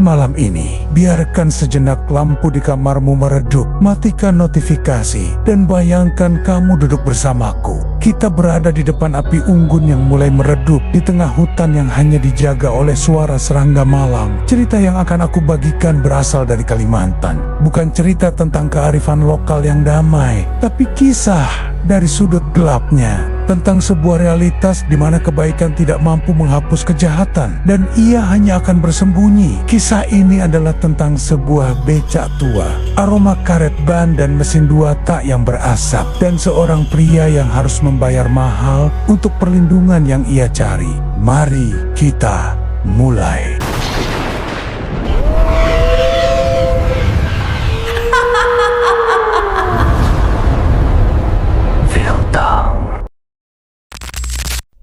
malam ini, biarkan sejenak lampu di kamarmu meredup, matikan notifikasi, dan bayangkan kamu duduk bersamaku. Kita berada di depan api unggun yang mulai meredup di tengah hutan yang hanya dijaga oleh suara serangga malam. Cerita yang akan aku bagikan berasal dari Kalimantan. Bukan cerita tentang kearifan lokal yang damai, tapi kisah dari sudut gelapnya. Tentang sebuah realitas di mana kebaikan tidak mampu menghapus kejahatan dan ia hanya akan bersembunyi. Kisah ini adalah tentang sebuah becak tua, aroma karet ban dan mesin 2 tak yang berasap, dan seorang pria yang harus membayar mahal untuk perlindungan yang ia cari. Mari kita mulai.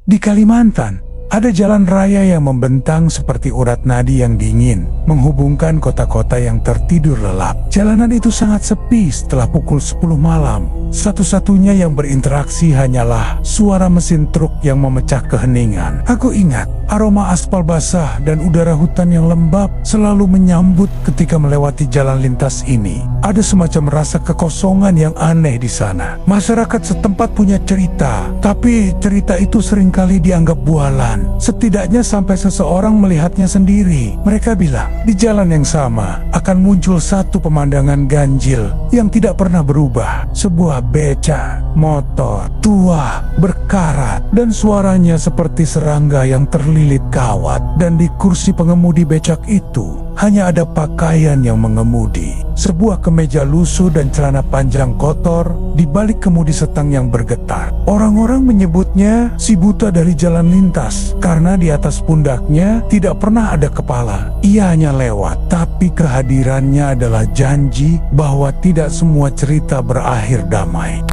Di Kalimantan, ada jalan raya yang membentang seperti urat nadi yang dingin, menghubungkan kota-kota yang tertidur lelap. Jalanan itu sangat sepi setelah pukul 10 malam. Satu-satunya yang berinteraksi hanyalah suara mesin truk yang memecah keheningan. Aku ingat, aroma aspal basah dan udara hutan yang lembab selalu menyambut ketika melewati jalan lintas ini. Ada semacam rasa kekosongan yang aneh di sana. Masyarakat setempat punya cerita, tapi cerita itu seringkali dianggap bualan. Setidaknya sampai seseorang melihatnya sendiri. Mereka bilang, di jalan yang sama akan muncul satu pemandangan ganjil yang tidak pernah berubah. Sebuah becak motor tua berkarat dan suaranya seperti serangga yang terlilit kawat, dan di kursi pengemudi becak itu hanya ada pakaian yang mengemudi, sebuah kemeja lusuh dan celana panjang kotor di balik kemudi setang yang bergetar. Orang-orang menyebutnya si buta dari jalan lintas karena di atas pundaknya tidak pernah ada kepala. Ia hanya lewat, tapi kehadirannya adalah janji bahwa tidak semua cerita berakhir damai.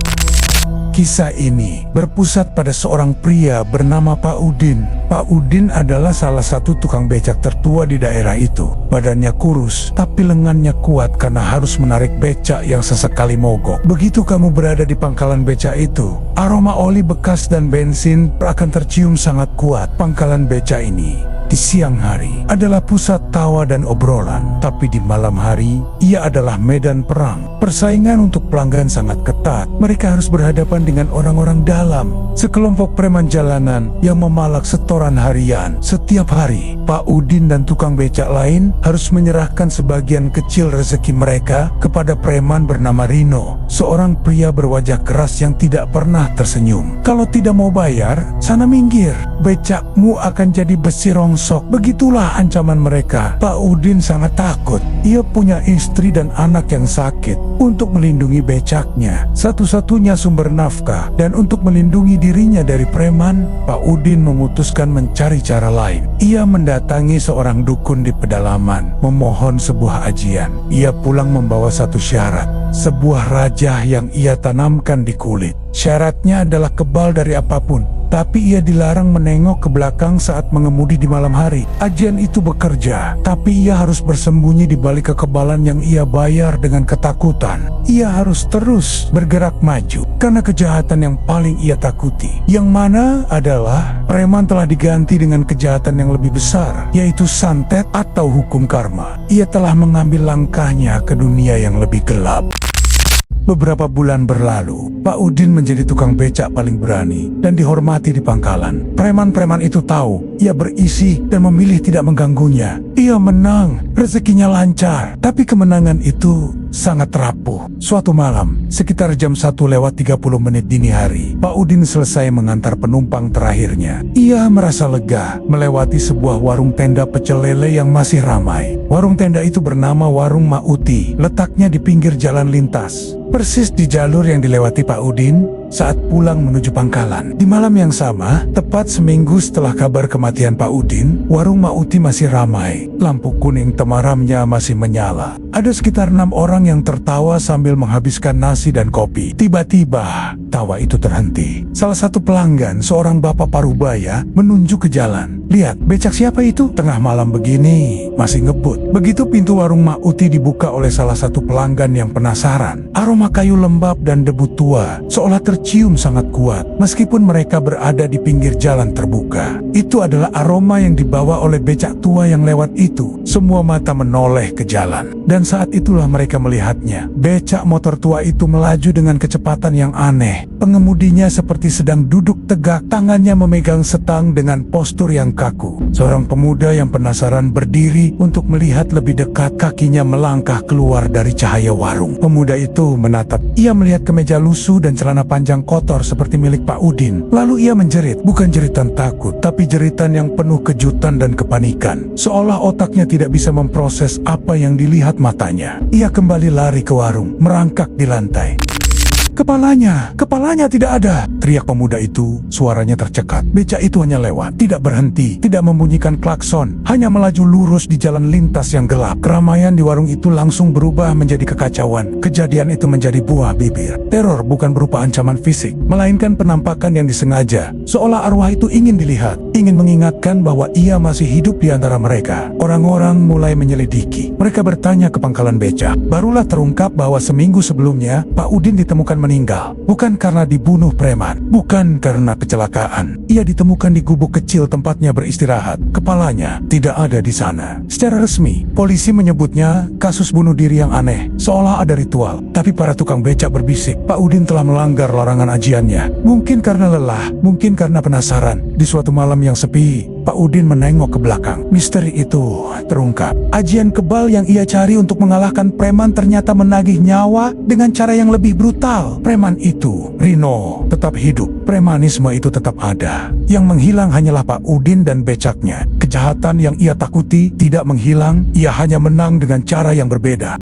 Kisah ini berpusat pada seorang pria bernama Pak Udin. Pak Udin adalah salah satu tukang becak tertua di daerah itu. Badannya kurus, tapi lengannya kuat karena harus menarik becak yang sesekali mogok. Begitu kamu berada di pangkalan becak itu, aroma oli bekas dan bensin akan tercium sangat kuat. Pangkalan becak ini di siang hari adalah pusat tawa dan obrolan, tapi di malam hari ia adalah medan perang. Persaingan untuk pelanggan sangat ketat. Mereka harus berhadapan dengan orang-orang dalam, sekelompok preman jalanan yang memalak setoran harian. Setiap hari, Pak Udin dan tukang becak lain harus menyerahkan sebagian kecil rezeki mereka kepada preman bernama Rino, seorang pria berwajah keras yang tidak pernah tersenyum. Kalau tidak mau bayar, sana minggir, becakmu akan jadi besi rongsok. Begitulah ancaman mereka. Pak Udin sangat takut. Ia punya istri dan anak yang sakit. Untuk melindungi becaknya, satu-satunya sumber nafkah, dan untuk melindungi dirinya dari preman, Pak Udin memutuskan mencari cara lain. Ia mendatangi seorang dukun di pedalaman, memohon sebuah ajian. Ia pulang membawa satu syarat, sebuah rajah yang ia tanamkan di kulit. Syaratnya adalah kebal dari apapun, tapi ia dilarang menengok ke belakang saat mengemudi di malam hari. Ajian itu bekerja, tapi ia harus bersembunyi di balik kekebalan yang ia bayar dengan ketakutan. Ia harus terus bergerak maju karena kejahatan yang paling ia takuti, yang mana adalah preman telah diganti dengan kejahatan yang lebih besar, yaitu santet atau hukum karma. Ia telah mengambil langkahnya ke dunia yang lebih gelap. Beberapa bulan berlalu, Pak Udin menjadi tukang becak paling berani dan dihormati di pangkalan. Preman-preman itu tahu ia berisi dan memilih tidak mengganggunya. Ia menang, rezekinya lancar, tapi kemenangan itu sangat rapuh. Suatu malam, sekitar jam 1:30 dini hari, Pak Udin selesai mengantar penumpang terakhirnya. Ia merasa lega melewati sebuah warung tenda pecel lele yang masih ramai. Warung tenda itu bernama Warung Mak Uti, letaknya di pinggir jalan lintas, persis di jalur yang dilewati Pak Udin saat pulang menuju pangkalan. Di malam yang sama, tepat seminggu setelah kabar kematian Pak Udin, warung Mak Uti masih ramai. Lampu kuning temaramnya masih menyala. Ada sekitar 6 orang yang tertawa sambil menghabiskan nasi dan kopi. Tiba-tiba, tawa itu terhenti. Salah satu pelanggan, seorang bapak parubaya, menunjuk ke jalan. Lihat, becak siapa itu? Tengah malam begini, masih ngebut. Begitu pintu warung Mak Uti dibuka oleh salah satu pelanggan yang penasaran. Aroma kayu lembab dan debu tua seolah tercium tercium sangat kuat meskipun mereka berada di pinggir jalan terbuka. Itu adalah aroma yang dibawa oleh becak tua yang lewat itu. Semua mata menoleh ke jalan, dan saat itulah mereka melihatnya. Becak motor tua itu melaju dengan kecepatan yang aneh. Pengemudinya seperti sedang duduk tegak, tangannya memegang setang dengan postur yang kaku. Seorang pemuda yang penasaran berdiri untuk melihat lebih dekat. Kakinya melangkah keluar dari cahaya warung. Pemuda itu menatap. Ia melihat kemeja lusuh dan celana panjang kotor seperti milik Pak Udin. Lalu ia menjerit, bukan jeritan takut, tapi jeritan yang penuh kejutan dan kepanikan. Seolah otaknya tidak bisa memproses apa yang dilihat matanya. Ia kembali lari ke warung, merangkak di lantai. Kepalanya tidak ada, teriak pemuda itu, suaranya tercekat. Becak itu hanya lewat, tidak berhenti, tidak membunyikan klakson, hanya melaju lurus di jalan lintas yang gelap. Keramaian di warung itu langsung berubah menjadi kekacauan. Kejadian itu menjadi buah bibir. Teror bukan berupa ancaman fisik, melainkan penampakan yang disengaja, seolah arwah itu ingin dilihat, ingin mengingatkan bahwa ia masih hidup di antara mereka. Orang-orang mulai menyelidiki. Mereka bertanya ke pangkalan becak. Barulah terungkap bahwa seminggu sebelumnya Pak Udin ditemukan meninggal, bukan karena dibunuh preman, bukan karena kecelakaan. Ia ditemukan di gubuk kecil tempatnya beristirahat. Kepalanya tidak ada di sana. Secara resmi, polisi menyebutnya kasus bunuh diri yang aneh, seolah ada ritual. Tapi para tukang becak berbisik, Pak Udin telah melanggar larangan ajiannya. Mungkin karena lelah, mungkin karena penasaran. Di suatu malam yang sepi, Pak Udin menengok ke belakang. Misteri itu terungkap. Ajian kebal yang ia cari untuk mengalahkan preman ternyata menagih nyawa dengan cara yang lebih brutal. Preman itu, Rino, tetap hidup. Premanisme itu tetap ada. Yang menghilang hanyalah Pak Udin dan becaknya. Kejahatan yang ia takuti tidak menghilang, ia hanya menang dengan cara yang berbeda.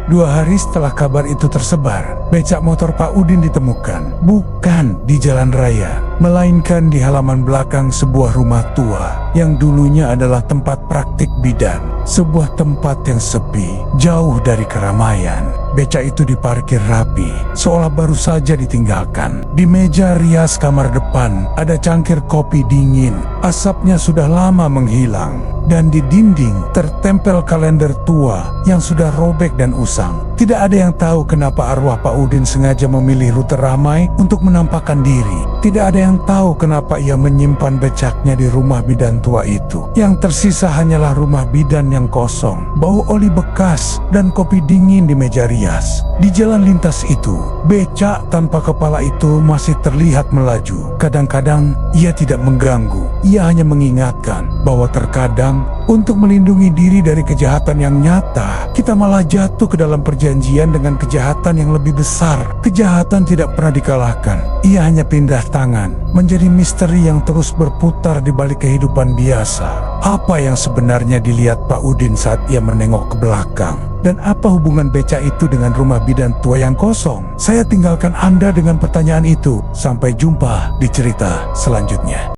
2 hari setelah kabar itu tersebar, becak motor Pak Udin ditemukan, bukan di jalan raya, melainkan di halaman belakang sebuah rumah tua yang dulunya adalah tempat praktik bidan. Sebuah tempat yang sepi, jauh dari keramaian. Becak itu diparkir rapi, seolah baru saja ditinggalkan. Di meja rias kamar depan ada cangkir kopi dingin. Asapnya sudah lama menghilang, dan di dinding tertempel kalender tua yang sudah robek dan usang. Tidak ada yang tahu kenapa arwah Pak Udin sengaja memilih rute ramai untuk menampakkan diri. Tidak ada yang tahu kenapa ia menyimpan becaknya di rumah bidan tua itu. Yang tersisa hanyalah rumah bidan yang kosong, bau oli bekas, dan kopi dingin di meja rias. Di jalan lintas itu, becak tanpa kepala itu masih terlihat melaju. Kadang-kadang ia tidak mengganggu, ia hanya mengingatkan bahwa terkadang untuk melindungi diri dari kejahatan yang nyata, kita malah jatuh ke dalam perjanjian dengan kejahatan yang lebih besar. Kejahatan tidak pernah dikalahkan, ia hanya pindah tangan menjadi misteri yang terus berputar di balik kehidupan biasa. Apa yang sebenarnya dilihat Pak Udin saat ia menengok ke belakang? Dan apa hubungan becak itu dengan rumah bidan tua yang kosong? Saya tinggalkan Anda dengan pertanyaan itu. Sampai jumpa di cerita selanjutnya.